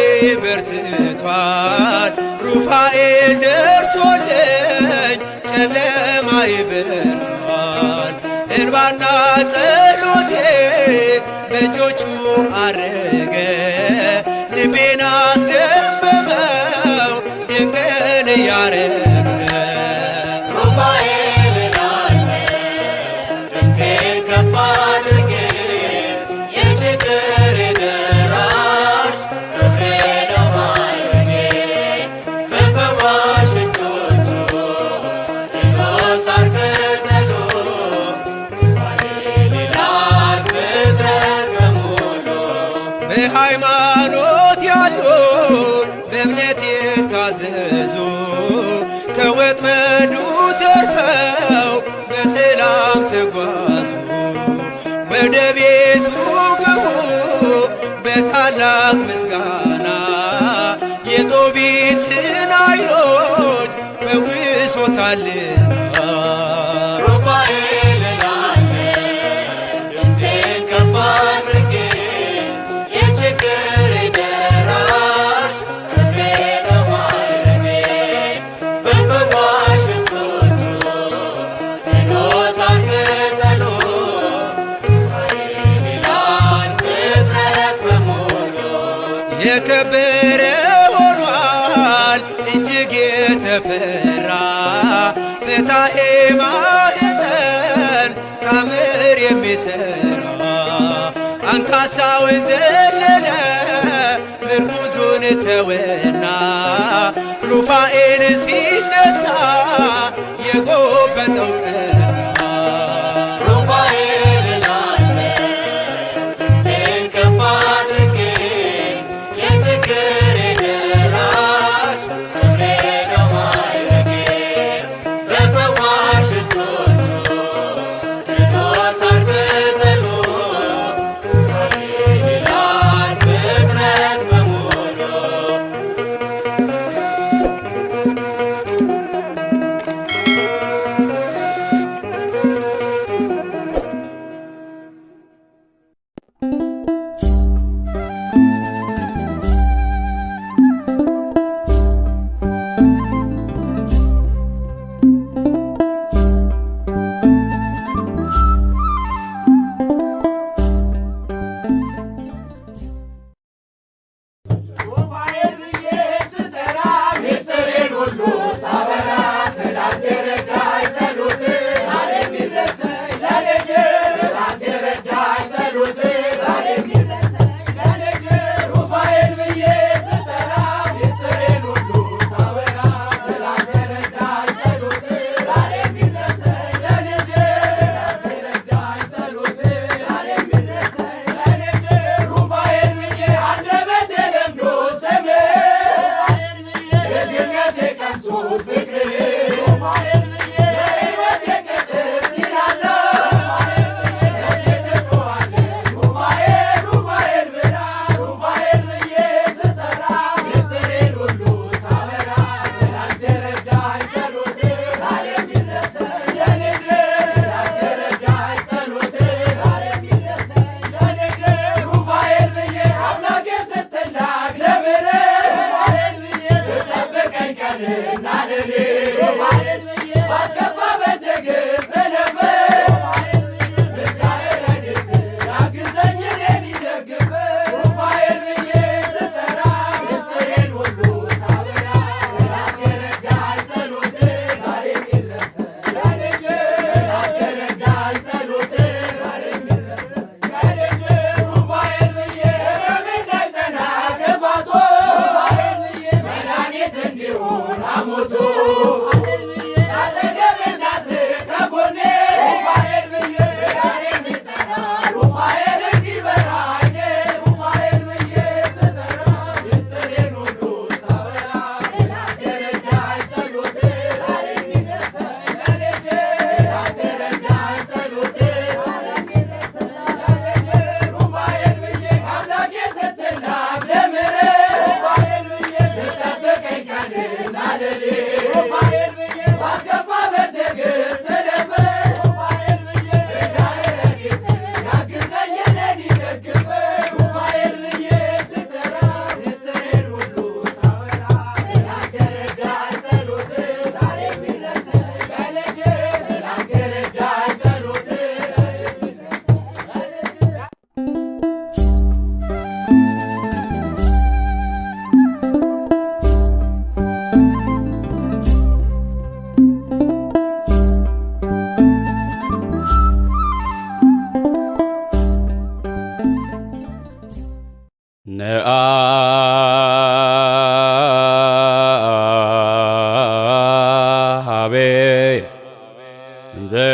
በርትቷል ሩፋኤል ደርሶልኝ ጨለማዬ በርቷል እንባና ጸሎቴ በእጆቹ አረገ ልቤን አስደመመው ድንቅን እያረገ ሩፋኤል እላለሁ ድምፄን ከፍ አድርጌ የችግሬ ደራሽ ክብሬ ነው ማረጌ በፈዋሽ እጆቹ ድኖ ሳር ቅጠሉ ሩፋኤል ይላል ፍጥረት በሙሉ በሃይማኖት ያሉ በእምነት የታዘዙ ከወጥመዱ ተርፈው በሰላም ተጓዙ ወደ ቤቱ ግቡ በታላቅ ምስጋና የጦቢትን ዓይኖች ፈውሶታልና ሩፋኤል እላለሁ ድምፄን ከፍ አድርጌ የችግሬ ደራሽ ክብሬ ነው ማረጌ በፈዋሽ እጆቹ ድኖ ሳር ቅጠሉ ሩፋኤል ይላል ፍጥረት በሙሉ የከበረ ሆኗል እጅግ የተፈራ ፍታሄ ማኅፀን ታምር የሚሠራ አንካሳው ዘለለ ምርኩዙን ተወና ሩፋኤል ሲነሳ የጎበጠው ቀና ሩፋኤል እላለሁ ድምፄን ከፍ አድርጌ የችግሬ ደራሽ ክብሬ ነው ማረጌ በፈዋሽ እጆቹ ድኖ ሳር ቅጠሉ ሩፋኤል ይላል ፍጥረት በሙሉ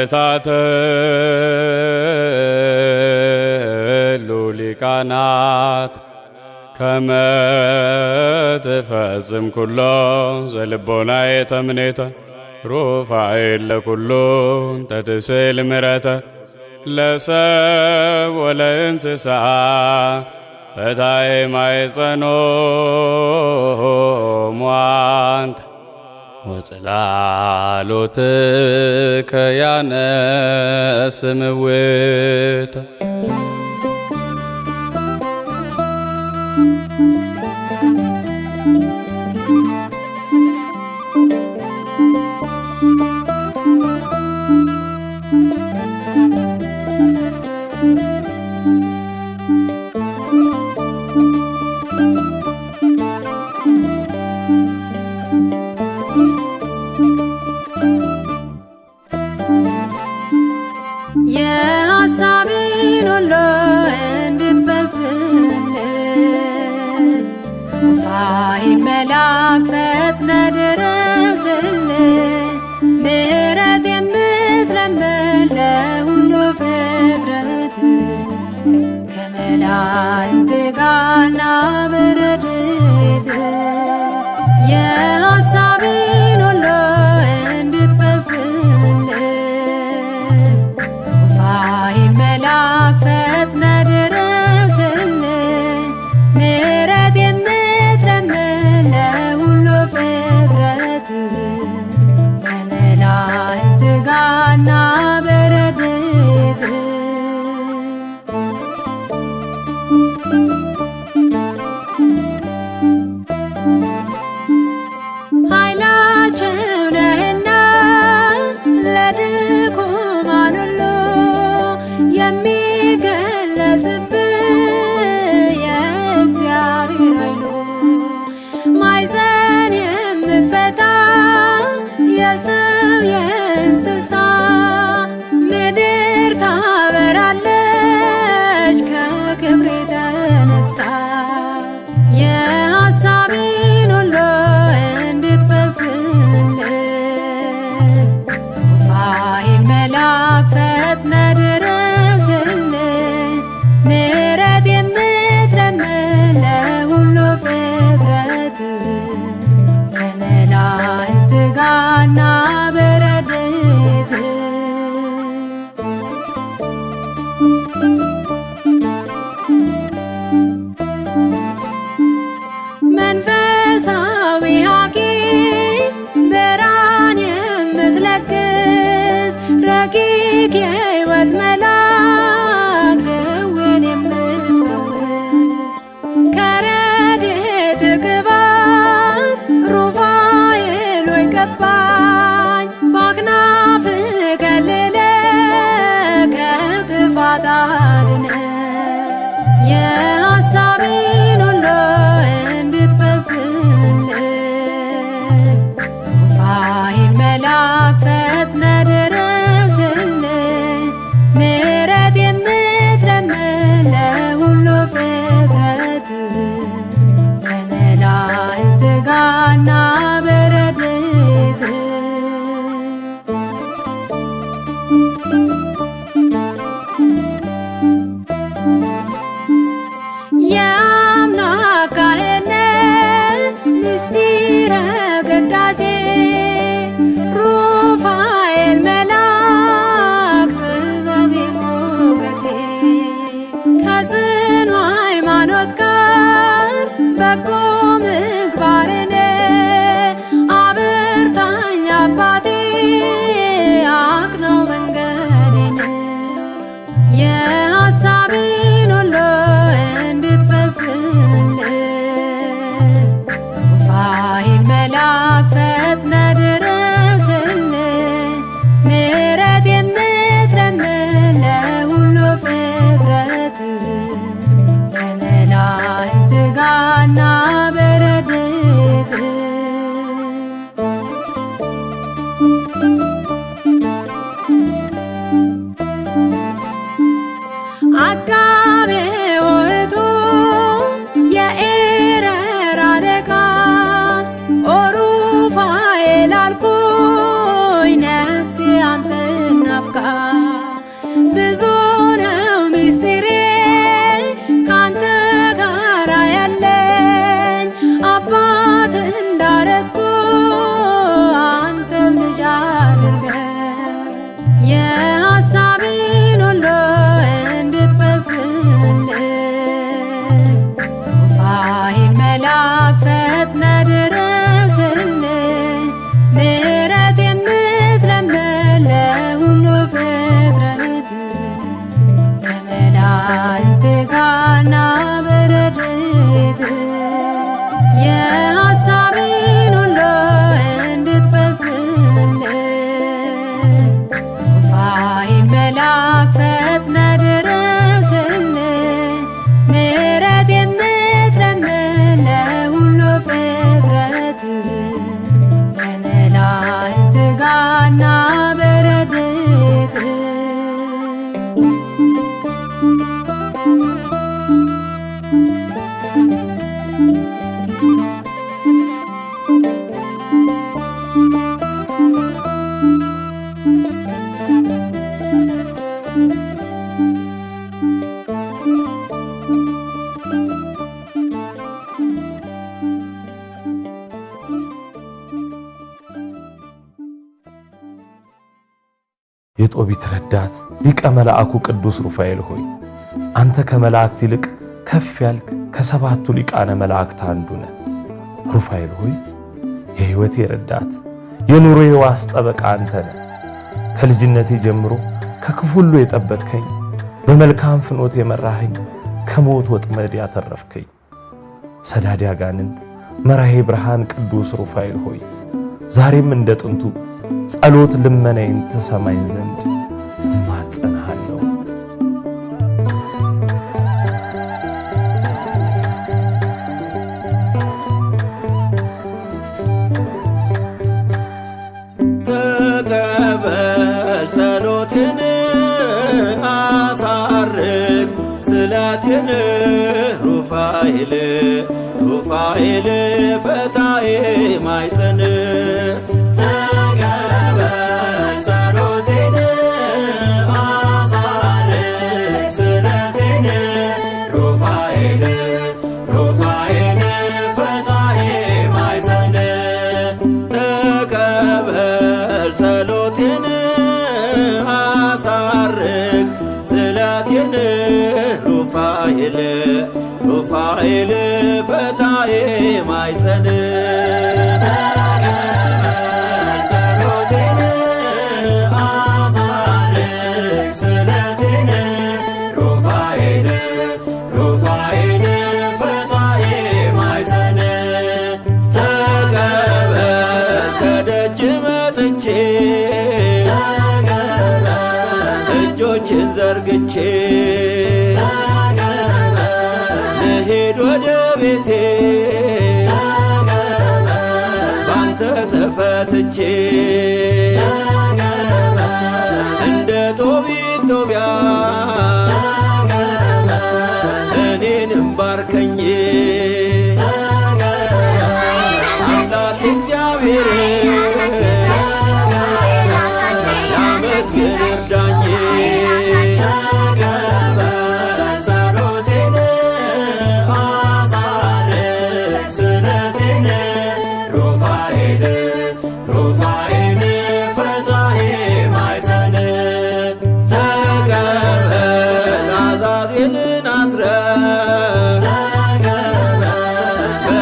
ሰማዕታት ሊቃናት ከመ ትፈጽም ኩሎ ዘልቦናየ ተምኔተ ሩፋኤል ለኩሉ ተትስእል ምሕረተ ለሰብ ወለእንስሳ ፈታይ ማይጸኖሙ አንተ ወጽላሎትከ ያነስምውተ የሐሳቤን ሁሉ እንድትፈጽምልን ሩፋኤል መልአክ ፈጥነ ድረስልን። ምሕረት የምትለምን ለሁሉ ፍጥረት ከመላእክት ጋርና በረድኤት የሐሳቤን ሁሉ እንድትፈጽምልን ሩፋኤል መልአክ ፈጥነ ድረስልን። ምሕረት የምትለምን ለሁሉ ፍጥረት ከመላእክት ጋርና በረድኤት ኃይላቸው ነህና ለድኩማን ሁሉ የሚገለጽብህ የእግዚአብሔር ኃይሉ ማዕዘን የምትፈታ የሰው የእንስሳ ምድር ታበራለች ከክብር የተነሳ የሐሳቤን ሁሉ እንድትፈጽምልን ሩፋኤል መልአክ ፈጥነ ድረስልን። ምሕረት የምትለምን ለሁሉ ፍጥረት ከመላእክት ጋርና በረድኤት መንፈሳዊ ሐኪም ብርሃን የምትለግስ ረቂቅ የሕይወት መልአክ ደዌን የምትፈውስ ከረድኤት ቅባት ሩፋኤል ሆይ ቀባኝ በአክናፍ ከልለ ከጥፋት አድነኝ የሐሳቤን ሁሉ እንድትፈጽምልን ሩፋኤል መልአክ ፈጥነ ድረስልን። ምሕረት የምትለምን ለሁሉ ፍጥረት ከመላእክት ጋርና በረድኤት የአምላክ ካህን ምስጢረ ቅዳሴ ሩፋኤል መልአክ ጥበቤ ሞገሴ ከጽኑ ሃይማኖት ጋር በጎ ምግባርን አብርታኝ አባቴ አቅናው መንገዴን የሐሳቤን ሁሉ እንድትፈጽምልን ሩፋኤል መልአክ ፈጥነ ድረስልን። ምሕረት የምትለምን ለሁሉ ፍጥረት ከመላእክት ጋርና በረድኤት አጋ ባረኩ አንተም ልጅ አድርገህ የሐሳቤን ሁሉ እንድትፈጽምልኝ ሩፋኤል መልአክ ፈጥነህ ድረስልኝ። ምሕረት የምትለምን ለሁሉ ፍጥረት ከመላእክት ጋርና በረድኤት የሐሳቤን ሁሉ እንድትፈጽምልኝ ሩፋኤል መልአክ ፈጥነህ ድረስልኝ። ምሕረት የምትለምን ለሁሉ ፍጥረት ከመላእክት ጋርና በረድኤት የጦቢት ረዳት ሊቀ መላእኩ ቅዱስ ሩፋኤል ሆይ አንተ ከመላእክት ይልቅ ከፍ ያልክ ከሰባቱ ሊቃነ መላእክት አንዱ ነህ። ሩፋኤል ሆይ የሕይወቴ ረዳት የኑሮዬ ዋስ ጠበቃ አንተ ነህ። ከልጅነቴ ጀምሮ ከክፉ ሁሉ የጠበቅከኝ፣ በመልካም ፍኖት የመራኸኝ፣ ከሞት ወጥመድ ያተረፍከኝ ሰዳዴ አጋንንት መራሄ ብርሃን ቅዱስ ሩፋኤል ሆይ ዛሬም እንደ ጥንቱ ጸሎት ልመናዬን ትሰማኝ ዘንድ እማጸንሃለሁ። ተቀበል ጸሎቴን አሳርግ ስለቴን ሩፋኤል ሩፋኤል ፈታዬ ማይፀን ሩፋኤል ፈታዬ ማይፀን ተቀበል ጸሎቴን አሳርግ ስለቴን ሩፋኤል ሩፋኤል ፈታዬ ማይፀን ተቀበል ከደጅ መጥቼ እጆችን ዘርግቼ ልሄድ ወደ ቤቴ ባንተ ተፈትቼ እንደ ጦቢት ጦቢያ እኔንም ባርከኝ አምላክ እግዚአብሔር ላመስግን እርዳኝ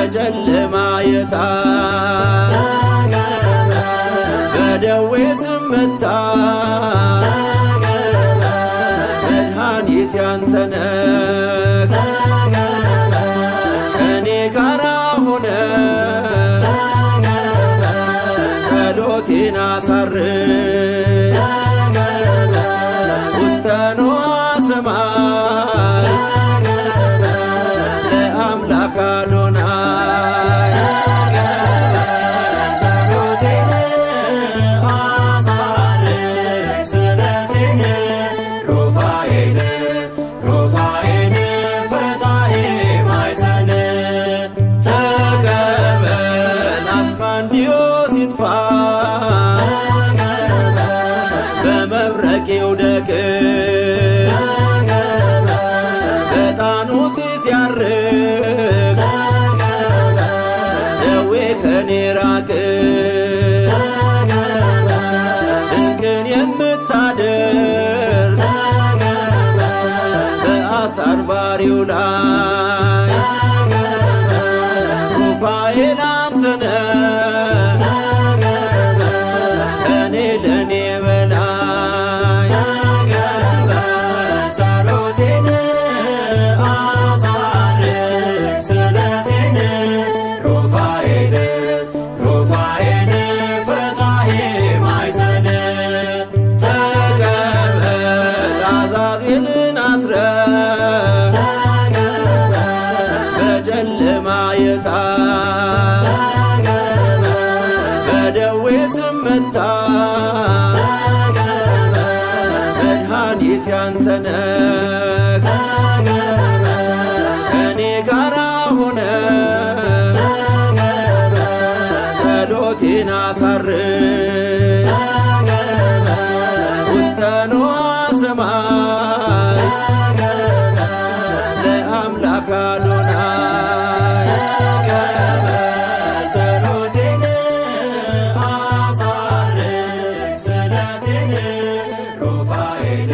በጨለማየታ በደዌ ስመታ መድኃኒት ያንተነህ ከኔ ጋራ ሆነ ጸሎቴን አሳርግ ውስተ ንዋየ ሰማይ ለአምላክ አዶናይ ጸሎቴን አሳርግ ስለቴን ሩፋኤል ሩፋኤል ፈታዬ ማይፀን ከኔ ራቅ ድንቅን የምታደርግ በአሳር ባሪው ላይ ሩፋኤል አንተነ ከኔ ለኔ በላይ ጸሎቴን አሳርግ ስለቴን ሩፋኤል ሩፋኤል ፈታሄ ማይዘን ተቀበል አዛዜልን አስረ በጨለማ የጣ በደዌ ስመታ መድኃኒት ያንተነህ ከኔ ጋራ ሆነ ጸሎቴን አሳርግ ውስተ ንዋየ ሰማይ ለአምላክ አዶናይ ጸሎቴን አሳርግ ስለቴን ሩፋኤል